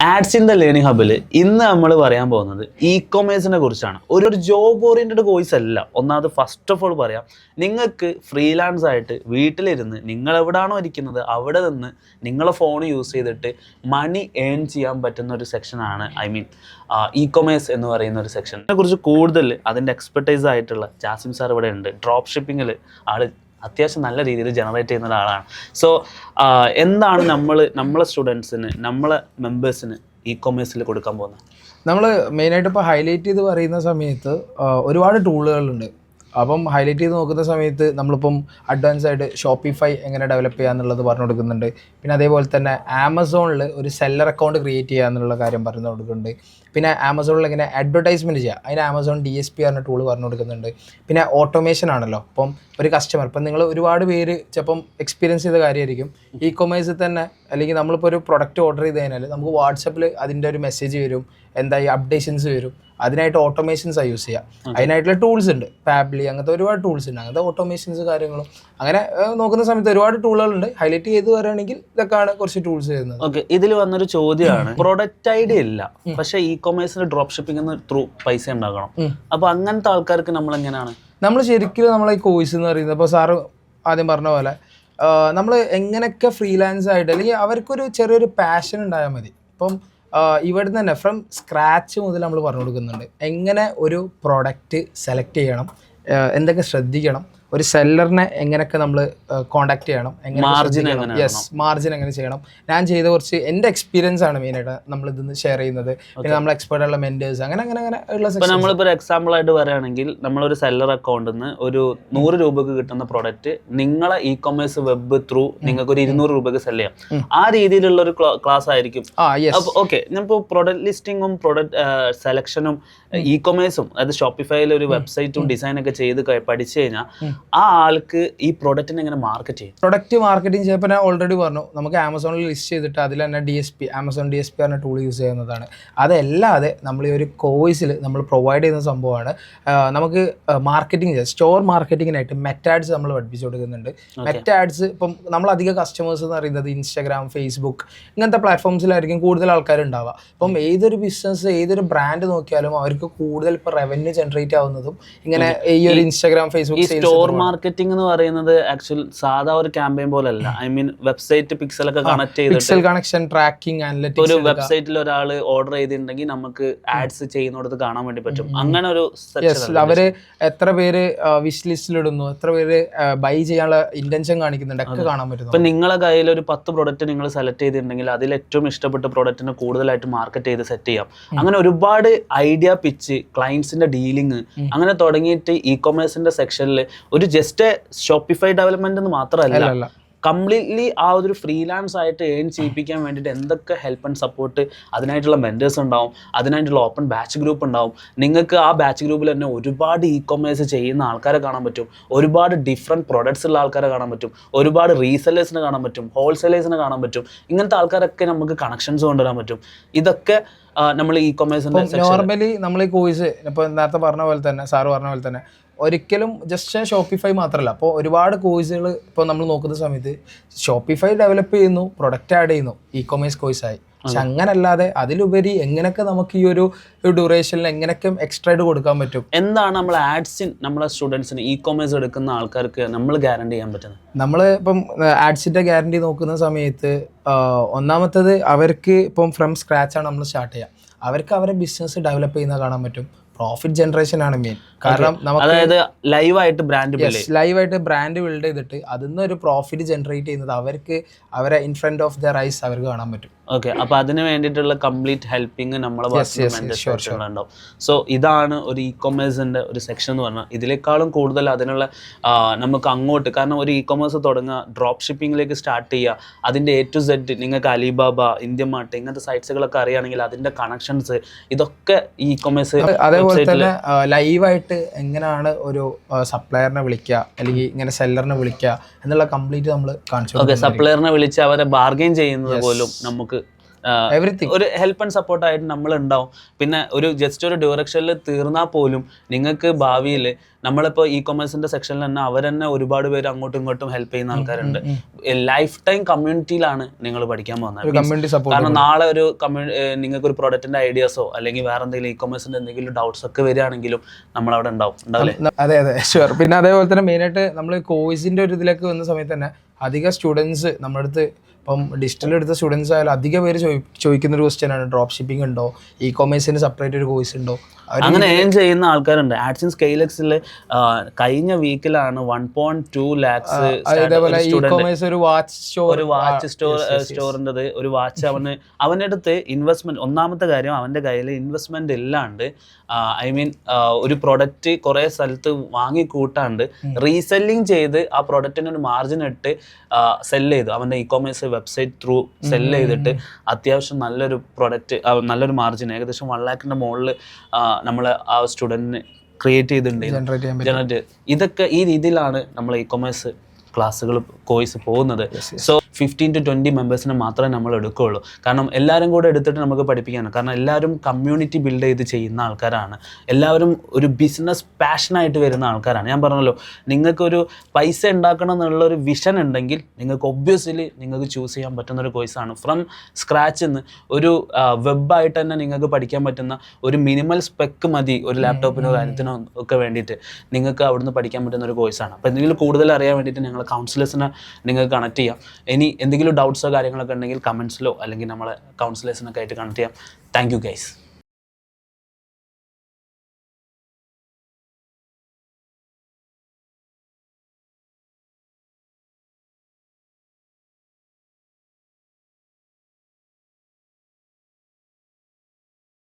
Ads in the learning ഹബിൽ ഇന്ന് നമ്മൾ പറയാൻ പോകുന്നത് ഇ-കൊമേഴ്സിനെ കുറിച്ചാണ്. ഒരു ജോബ് ഓറിയൻറ്റഡ് കോഴ്സ് അല്ല. ഒന്നാമത് ഫസ്റ്റ് ഓഫ് ഓൾ പറയാം, നിങ്ങൾക്ക് ഫ്രീലാൻസ് ആയിട്ട് വീട്ടിലിരുന്ന് നിങ്ങൾ എവിടെയാണോ ഇരിക്കുന്നത് അവിടെ നിന്ന് നിങ്ങളെ ഫോൺ യൂസ് ചെയ്തിട്ട് മണി ഏൺ ചെയ്യാൻ പറ്റുന്ന ഒരു സെക്ഷനാണ് ഇ-കൊമേഴ്സ് എന്ന് പറയുന്ന ഒരു സെക്ഷൻ. അതിനെക്കുറിച്ച് കൂടുതൽ അതിൻ്റെ എക്സ്പെർട്ടൈസ് ആയിട്ടുള്ള ജാസിം സാർ ഇവിടെ ഉണ്ട്. ഡ്രോപ്പ് ഷിപ്പിങ്ങിൽ അത്യാവശ്യം നല്ല രീതിയിൽ ജനറേറ്റ് ചെയ്യുന്ന ഒരാളാണ്. സോ എന്താണ് നമ്മളെ സ്റ്റുഡൻസിന്, നമ്മളെ മെമ്പേഴ്സിന് ഇ-കൊമേഴ്സിൽ കൊടുക്കാൻ പോകുന്നത്? നമ്മൾ മെയിനായിട്ട് ഇപ്പോൾ ഹൈലൈറ്റ് ചെയ്ത് പറയുന്ന സമയത്ത് ഒരുപാട് ടൂളുകളുണ്ട്. അപ്പം ഹൈലൈറ്റ് ചെയ്ത് നോക്കുന്ന സമയത്ത് നമ്മളിപ്പം അഡ്വാൻസ് ആയിട്ട് ഷോപ്പിഫൈ എങ്ങനെ ഡെവലപ്പ് ചെയ്യുക എന്നുള്ളത് പറഞ്ഞു കൊടുക്കുന്നുണ്ട്. പിന്നെ അതേപോലെ തന്നെ ആമസോണിൽ ഒരു സെല്ലർ അക്കൗണ്ട് ക്രിയേറ്റ് ചെയ്യുക എന്നുള്ള കാര്യം പറഞ്ഞു കൊടുക്കുന്നുണ്ട്. പിന്നെ ആമസോണിൽ എങ്ങനെ അഡ്വർടൈസ്മെൻറ്റ് ചെയ്യുക, അതിന് ആമസോൺ DSP പറഞ്ഞ ടൂൾ പറഞ്ഞു കൊടുക്കുന്നുണ്ട്. പിന്നെ ഓട്ടോമേഷൻ ആണല്ലോ, അപ്പം ഒരു കസ്റ്റമർ, ഇപ്പം നിങ്ങൾ ഒരുപാട് പേര് ചിലപ്പം എക്സ്പീരിയൻസ് ചെയ്ത കാര്യമായിരിക്കും. ഇ-കൊമേഴ്സിൽ തന്നെ അല്ലെങ്കിൽ നമ്മളിപ്പോൾ ഒരു പ്രൊഡക്റ്റ് ഓർഡർ ചെയ്ത് കഴിഞ്ഞാൽ നമുക്ക് വാട്സപ്പിൽ അതിൻ്റെ ഒരു മെസ്സേജ് വരും, എന്തായി അപ്ഡേഷൻസ് വരും. അതിനായിട്ട് ഓട്ടോമേഷൻസാണ് യൂസ് ചെയ്യുക. അതിനായിട്ടുള്ള ടൂൾസ് ഉണ്ട്, പാബ്ലി, അങ്ങനത്തെ ഒരുപാട് ടൂൾസ് ഉണ്ട്. അങ്ങനത്തെ ഓട്ടോമേഷൻസ് കാര്യങ്ങളും അങ്ങനെ നോക്കുന്ന സമയത്ത് ഒരുപാട് ടൂളുകളുണ്ട്. ഹൈലൈറ്റ് ചെയ്ത് പറയുകയാണെങ്കിൽ ഇതൊക്കെയാണ് കുറച്ച് ടൂൾസ് ചെയ്യുന്നത്. ഓക്കെ, ഇതിൽ വന്നൊരു ചോദ്യമാണ്, പ്രൊഡക്റ്റ് ഐഡിയ ഇല്ല, പക്ഷേ ഇ-കൊമേഴ്സിൽ ഡ്രോപ്പ് ഷിപ്പിംഗ് ത്രൂ പൈസ ഉണ്ടാക്കണം. അപ്പോൾ അങ്ങനത്തെ ആൾക്കാർക്ക് നമ്മൾ എങ്ങനെയാണ്? നമ്മൾ ശരിക്കും നമ്മളെ ഈ കോഴ്സ് എന്ന് പറയുന്നത്, ഇപ്പോൾ സാറ് ആദ്യം പറഞ്ഞ പോലെ നമ്മൾ എങ്ങനെയൊക്കെ ഫ്രീലാൻസ് ആയിട്ട് അല്ലെങ്കിൽ അവർക്കൊരു ചെറിയൊരു പാഷൻ ഉണ്ടായാൽ മതി. ഇപ്പം ഇവിടെ തന്നെ ഫ്രം സ്ക്രാച്ച് മുതൽ നമ്മൾ പറഞ്ഞു കൊടുക്കുന്നുണ്ട്. എങ്ങനെ ഒരു പ്രോഡക്റ്റ് സെലക്ട് ചെയ്യണം, എന്തൊക്കെ ശ്രദ്ധിക്കണം, ഒരു സെല്ലറിനെ എങ്ങനെയൊക്കെ നമ്മൾ കോണ്ടാക്ട് ചെയ്യണം, മാർജിൻ എങ്ങനെ ചെയ്യണം. ഞാൻ ചെയ്ത കുറച്ച് എൻ്റെ എക്സ്പീരിയൻസ് ആണ് മെയിനായിട്ട് നമ്മൾ ഇതിന്ന് ഷെയർ ചെയ്യുന്നത്. പിന്നെ നമ്മൾ എക്സ്പേർട്ട് ഉള്ള മെന്റേഴ്സ് അങ്ങനെ ഉള്ള. നമ്മളിപ്പോൾ ഒരു എക്സാമ്പിൾ ആയിട്ട് പറയുകയാണെങ്കിൽ, നമ്മളൊരു സെല്ലർ അക്കൗണ്ടിൽ നിന്ന് ഒരു 100 രൂപക്ക് കിട്ടുന്ന പ്രൊഡക്റ്റ് നിങ്ങളെ ഇ-കൊമേഴ്സ് വെബ് ത്രൂ നിങ്ങൾക്ക് ഒരു 200 രൂപക്ക് സെല് ചെയ്യാം. ആ രീതിയിലുള്ള ഒരു ക്ലാസ് ആയിരിക്കും. ഓക്കെ, ഞാനിപ്പോൾ പ്രൊഡക്റ്റ് ലിസ്റ്റിങ്ങും പ്രൊഡക്റ്റ് സെലക്ഷനും ഇ-കൊമേഴ്സും, അതായത് ഷോപ്പിഫൈയിൽ ഒരു വെബ്സൈറ്റും ഡിസൈനൊക്കെ ചെയ്ത് പഠിച്ചു കഴിഞ്ഞാൽ ആ ആൾക്ക് ഈ പ്രൊഡക്റ്റിനെ എങ്ങനെ മാർക്കറ്റ് ചെയ്യും? പ്രൊഡക്റ്റ് മാർക്കറ്റിംഗ് ചെയ്യുമ്പോൾ ഞാൻ ഓൾറെഡി പറഞ്ഞു, നമുക്ക് ആമസോണിൽ ലിസ്റ്റ് ചെയ്തിട്ട് അതിൽ തന്നെ ആമസോൺ DSP പറഞ്ഞ ടൂൾ യൂസ് ചെയ്യുന്നതാണ്. അതല്ലാതെ നമ്മൾ ഈ ഒരു കോഴ്സിൽ നമ്മൾ പ്രൊവൈഡ് ചെയ്യുന്ന സംഭവമാണ് നമുക്ക് മാർക്കറ്റിംഗ് ചെയ്യാം. സ്റ്റോർ മാർക്കറ്റിങ്ങിനായിട്ട് മെറ്റാഡ്സ് നമ്മൾ പഠിപ്പിച്ചു കൊടുക്കുന്നുണ്ട്. മെറ്റാഡ്സ് ഇപ്പം നമ്മളധികം കസ്റ്റമേഴ്സ് എന്ന് പറയുന്നത് ഇൻസ്റ്റാഗ്രാം, ഫേസ്ബുക്ക് ഇങ്ങനത്തെ പ്ലാറ്റ്ഫോംസിലായിരിക്കും കൂടുതൽ ആൾക്കാരുണ്ടാവുക. ഇപ്പം ഏതൊരു ബിസിനസ്, ഏതൊരു ബ്രാൻഡ് നോക്കിയാലും അവർക്ക് കൂടുതൽ ഇപ്പോൾ റവന്യൂ ജനറേറ്റ് ആവുന്നതും ഇങ്ങനെ ഈ ഒരു ഇൻസ്റ്റാഗ്രാം, ഫേസ്ബുക്ക്. സ്റ്റോർ മാർക്കറ്റിംഗ് എന്ന് പറയുന്നത് ആക്ച്വൽ സാധാ ഒരു ക്യാമ്പയിൻ പോലല്ല. വെബ്സൈറ്റ് പിക്സലൊക്കെ കണക്ട് ചെയ്തിട്ട് പിക്സൽ കണക്ഷൻ, ട്രാക്കിംഗ്, അനലിറ്റിക്സ്. ഒരു വെബ്സൈറ്റിൽ ഒരാൾ ഓർഡർ ചെയ്തിട്ടുണ്ടെങ്കിൽ നമുക്ക് ആഡ്സ് ചെയ്യുന്നിടത്ത് കാണാൻ വേണ്ടി പറ്റും. അങ്ങനെ ഒരു അവര് എത്ര പേര് വിഷ് ലിസ്റ്റിലിടുന്നു, എത്ര പേര് ബൈ ചെയ്യാനുള്ള ഇന്റൻഷൻ കാണിക്കുന്നുണ്ട്, ഒക്കെ കാണാൻ പറ്റും. ഇപ്പൊ നിങ്ങളെ കയ്യിൽ ഒരു 10 പ്രൊഡക്റ്റ് നിങ്ങൾ സെലക്ട് ചെയ്തിട്ടുണ്ടെങ്കിൽ അതിൽ ഏറ്റവും ഇഷ്ടപ്പെട്ട പ്രൊഡക്റ്റിനെ കൂടുതലായിട്ട് മാർക്കറ്റ് ചെയ്ത് സെറ്റ് ചെയ്യാം. അങ്ങനെ ഒരുപാട് ഐഡിയ പിച്ച്, ക്ലയൻസിന്റെ ഡീലിംഗ്, അങ്ങനെ തുടങ്ങിയിട്ട് ഇ-കൊമേഴ്സിന്റെ സെക്ഷനിൽ ഒരു ജസ്റ്റ് ഷോപ്പിഫൈ ഡെവലപ്മെന്റ് എന്ന് മാത്രമല്ല, കംപ്ലീറ്റ്ലി ആ ഒരു ഫ്രീലാൻസ് ആയിട്ട് ഏൺ ചെയ്യിപ്പിക്കാൻ വേണ്ടിയിട്ട് എന്തൊക്കെ ഹെൽപ്പ് ആൻഡ് സപ്പോർട്ട്, അതിനായിട്ടുള്ള മെൻറ്റേഴ്സ് ഉണ്ടാവും, അതിനായിട്ടുള്ള ഓപ്പൺ ബാച്ച് ഗ്രൂപ്പ് ഉണ്ടാവും. നിങ്ങൾക്ക് ആ ബാച്ച് ഗ്രൂപ്പിൽ തന്നെ ഒരുപാട് ഇ-കൊമേഴ്സ് ചെയ്യുന്ന ആൾക്കാരെ കാണാൻ പറ്റും, ഒരുപാട് ഡിഫറെൻറ്റ് പ്രൊഡക്ട്സ് ഉള്ള ആൾക്കാരെ കാണാൻ പറ്റും, ഒരുപാട് റീസെല്ലേഴ്സിനെ കാണാൻ പറ്റും, ഹോൾസെയിലേഴ്സിനെ കാണാൻ പറ്റും. ഇങ്ങനത്തെ ആൾക്കാരൊക്കെ നമുക്ക് കണക്ഷൻസ് കൊണ്ടുവരാൻ പറ്റും. ഇതൊക്കെ നമ്മൾ ഇ-കൊമേഴ്സിൻ്റെ നോർമലി നമ്മൾ ഈ കോഴ്സ് ഇപ്പോൾ നേരത്തെ പറഞ്ഞ പോലെ തന്നെ, സാറ് പറഞ്ഞ പോലെ തന്നെ, ഒരിക്കലും ജസ്റ്റ് ഷോപ്പിഫൈ മാത്രമല്ല. അപ്പോൾ ഒരുപാട് കോഴ്സുകൾ ഇപ്പോൾ നമ്മൾ നോക്കുന്ന സമയത്ത് ഷോപ്പിഫൈ ഡെവലപ്പ് ചെയ്യുന്നു, പ്രൊഡക്റ്റ് ആഡ് ചെയ്യുന്നു, ഇ-കൊമേഴ്സ് കോഴ്സായി. പക്ഷെ അങ്ങനല്ലാതെ അതിലുപരി എങ്ങനെയൊക്കെ നമുക്ക് ഈ ഒരു ഡ്യൂറേഷനിൽ എങ്ങനെയൊക്കെ എക്സ്ട്രാ ആയിട്ട് കൊടുക്കാൻ പറ്റും. എന്താണ് നമ്മൾ ആഡ്സിൻ നമ്മളെ സ്റ്റുഡൻസിന് ഇ-കൊമേഴ്സ് എടുക്കുന്ന ആൾക്കാർക്ക് നമ്മൾ ഗ്യാരണ്ടി ചെയ്യാൻ പറ്റുന്നത്? നമ്മൾ ഇപ്പം ആഡ്സിൻ്റെ ഗ്യാരണ്ടി നോക്കുന്ന സമയത്ത് ഒന്നാമത്തത് അവർക്ക് ഇപ്പം ഫ്രം സ്ക്രാച്ചാണ് നമ്മൾ സ്റ്റാർട്ട് ചെയ്യുക. അവർക്ക് അവരെ ബിസിനസ് ഡെവലപ്പ് ചെയ്യുന്നത് കാണാൻ പറ്റും. പ്രോഫിറ്റ് ജനറേഷൻ ആണ് മെയിൻ. കാരണം നമുക്ക് ലൈവായിട്ട് ബ്രാൻഡ് ബിൽഡ് ചെയ്തിട്ട് അതിൽ നിന്ന് ഒരു പ്രോഫിറ്റ് ജനറേറ്റ് ചെയ്യുന്നത് അവർക്ക് അവരെ in front of their eyes അവർക്ക് കാണാൻ പറ്റും. ഓക്കെ, അപ്പൊ അതിന് വേണ്ടിയിട്ടുള്ള കംപ്ലീറ്റ് ഹെൽപ്പിംഗ് നമ്മളെ ഉണ്ടാവും. സോ ഇതാണ് ഒരു ഇ-കൊമേഴ്സിന്റെ ഒരു സെക്ഷൻ എന്ന് പറഞ്ഞാൽ. ഇതിനേക്കാളും കൂടുതൽ അതിനുള്ള നമുക്ക് അങ്ങോട്ട്, കാരണം ഒരു ഇ-കൊമേഴ്സ് തുടങ്ങുക, ഡ്രോപ്പ് ഷിപ്പിംഗിലേക്ക് സ്റ്റാർട്ട് ചെയ്യുക, അതിന്റെ A to Z നിങ്ങൾക്ക് അലിബാബ, ഇന്ത്യ മാർട്ട് ഇങ്ങനത്തെ സൈറ്റ്സുകളൊക്കെ അറിയുകയാണെങ്കിൽ അതിന്റെ കണക്ഷൻസ്, ഇതൊക്കെ ഇ-കൊമേഴ്സ്. അതേപോലെ തന്നെ ലൈവായിട്ട് എങ്ങനെയാണ് ഒരു സപ്ലയറിനെ വിളിക്കുക അല്ലെങ്കിൽ ഇങ്ങനെ സെല്ലറിനെ വിളിക്കുക എന്നുള്ള കംപ്ലീറ്റ് നമ്മൾ കാണിച്ചു. സപ്ലയറിനെ വിളിച്ച് അവരെ ബാർഗെയിൻ ചെയ്യുന്നത് പോലും നമുക്ക് എവറിത്തിങ് ഒരു ഹെൽപ്പ് ആൻഡ് സപ്പോർട്ടായിട്ട് നമ്മൾ ഉണ്ടാവും. പിന്നെ ഒരു ജസ്റ്റ് ഒരു ഡയറക്ഷനിൽ തീർന്നാൽ പോലും നിങ്ങൾക്ക് ഭാവിയിൽ നമ്മളിപ്പോൾ ഇ കൊമേഴ്സിന്റെ സെക്ഷനിൽ തന്നെ അവർ തന്നെ ഒരുപാട് പേര് അങ്ങോട്ടും ഇങ്ങോട്ടും ഹെൽപ്പ് ചെയ്യുന്ന ആൾക്കാരുണ്ട്. ലൈഫ് ടൈം കമ്മ്യൂണിറ്റിയിലാണ് നിങ്ങൾ പഠിക്കാൻ പോകുന്നത്. Community support. കാരണം നാളെ ഒരു നിങ്ങൾക്ക് ഒരു പ്രൊഡക്റ്റിന്റെ ഐഡിയാസോ അല്ലെങ്കിൽ വേറെ എന്തെങ്കിലും ഇ കൊമേഴ്സിന്റെ എന്തെങ്കിലും ഡൗട്ട്സ് ഒക്കെ വരികയാണെങ്കിലും നമ്മളവിടെ ഉണ്ടാവില്ലേ? അതെ ഷുവർ. പിന്നെ അതേപോലെ തന്നെ മെയിനായിട്ട് നമ്മൾ കോഴ്സിന്റെ ഒരു ഇതിലേക്ക് വന്ന സമയത്ത് തന്നെ അധികം സ്റ്റുഡൻസ് നമ്മുടെ അടുത്ത് ഇപ്പം ഡിജിറ്റൽ എടുത്ത സ്റ്റുഡൻസ് ആയാലും അധിക പേര് ചോദിക്കുന്നൊരു ക്വസ്റ്റ്യൻ ആണ്, ഡ്രോപ്പ് ഷിപ്പിംഗ് ഉണ്ടോ, ഇ കൊമേഴ്സിന് സെപ്പറേറ്റ് ഒരു കോഴ്സ് ഉണ്ടോ? അങ്ങനെ ഏൺ ചെയ്യുന്ന ആൾക്കാരുണ്ട്. ആഡ്സൻസ് സ്കെയിലെക്സിൽ കഴിഞ്ഞ വീക്കിലാണ് 1.2 lakhs അതേപോലെ ഇ കൊമേഴ്സ് ഒരു വാച്ച് സ്റ്റോറിൻ്റെ ഒരു വാച്ച് അവൻ്റെ അടുത്ത് ഇൻവെസ്റ്റ്മെന്റ്, ഒന്നാമത്തെ കാര്യം അവൻ്റെ കയ്യിൽ ഇൻവെസ്റ്റ്മെന്റ് ഇല്ലാണ്ട് ഐ മീൻ ഒരു പ്രൊഡക്റ്റ് കുറേ സ്ഥലത്ത് വാങ്ങി കൂട്ടാണ്ട് റീസെല്ലിങ് ചെയ്ത് ആ പ്രൊഡക്റ്റിന് ഒരു മാർജിൻ ഇട്ട് സെല് ചെയ്തു. അവൻ്റെ e commerce website through sell ചെയ്തിട്ട് അത്യാവശ്യം നല്ലൊരു പ്രൊഡക്റ്റ്, നല്ലൊരു മാർജിൻ ഏകദേശം 1 lakh മുകളിൽ നമ്മൾ ആ സ്റ്റുഡൻറ്റിന് ക്രിയേറ്റ് ചെയ്തിട്ടുണ്ട്, ജനറേറ്റ്. ഇതൊക്കെ ഈ രീതിയിലാണ് നമ്മൾ ഇ കൊമേഴ്സ് ക്ലാസ്സുകൾ കോഴ്സ് പോകുന്നത്. സോ 15 to 20 മെമ്പേഴ്സിനെ മാത്രമേ നമ്മൾ എടുക്കുകയുള്ളൂ. കാരണം എല്ലാവരും കൂടെ എടുത്തിട്ട് നമുക്ക് പഠിപ്പിക്കാനാണ്. കാരണം എല്ലാവരും കമ്മ്യൂണിറ്റി ബിൽഡ് ചെയ്ത് ചെയ്യുന്ന ആൾക്കാരാണ്. എല്ലാവരും ഒരു ബിസിനസ് പാഷനായിട്ട് വരുന്ന ആൾക്കാരാണ്. ഞാൻ പറഞ്ഞല്ലോ, നിങ്ങൾക്കൊരു പൈസ ഉണ്ടാക്കണം എന്നുള്ളൊരു വിഷൻ ഉണ്ടെങ്കിൽ നിങ്ങൾക്ക് ഒബ്വിയസ്ലി നിങ്ങൾക്ക് ചൂസ് ചെയ്യാൻ പറ്റുന്നൊരു കോഴ്സാണ്. ഫ്രം സ്ക്രാച്ചിൽ നിന്ന് ഒരു വെബായിട്ട് തന്നെ നിങ്ങൾക്ക് പഠിക്കാൻ പറ്റുന്ന ഒരു മിനിമൽ സ്പെക്ക് മതി ഒരു ലാപ്ടോപ്പിനോ കാര്യത്തിനോ ഒക്കെ വേണ്ടിയിട്ട് നിങ്ങൾക്ക് അവിടുന്ന് പഠിക്കാൻ പറ്റുന്ന ഒരു കോഴ്സാണ്. അപ്പോൾ എന്തെങ്കിലും കൂടുതൽ അറിയാൻ വേണ്ടിയിട്ട് ഞങ്ങൾ കൗൺസിലേഴ്സിനെ നിങ്ങൾക്ക് കണക്ട് ചെയ്യാം. ഇനി എന്തെങ്കിലും ഡൗട്ട്സോ കാര്യങ്ങളൊക്കെ ഉണ്ടെങ്കിൽ കമൻസിലോ അല്ലെങ്കിൽ നമ്മളെ കൗൺസിലേഴ്സിനൊക്കെ ആയിട്ട് കണക്ട് ചെയ്യാം. Thank you guys.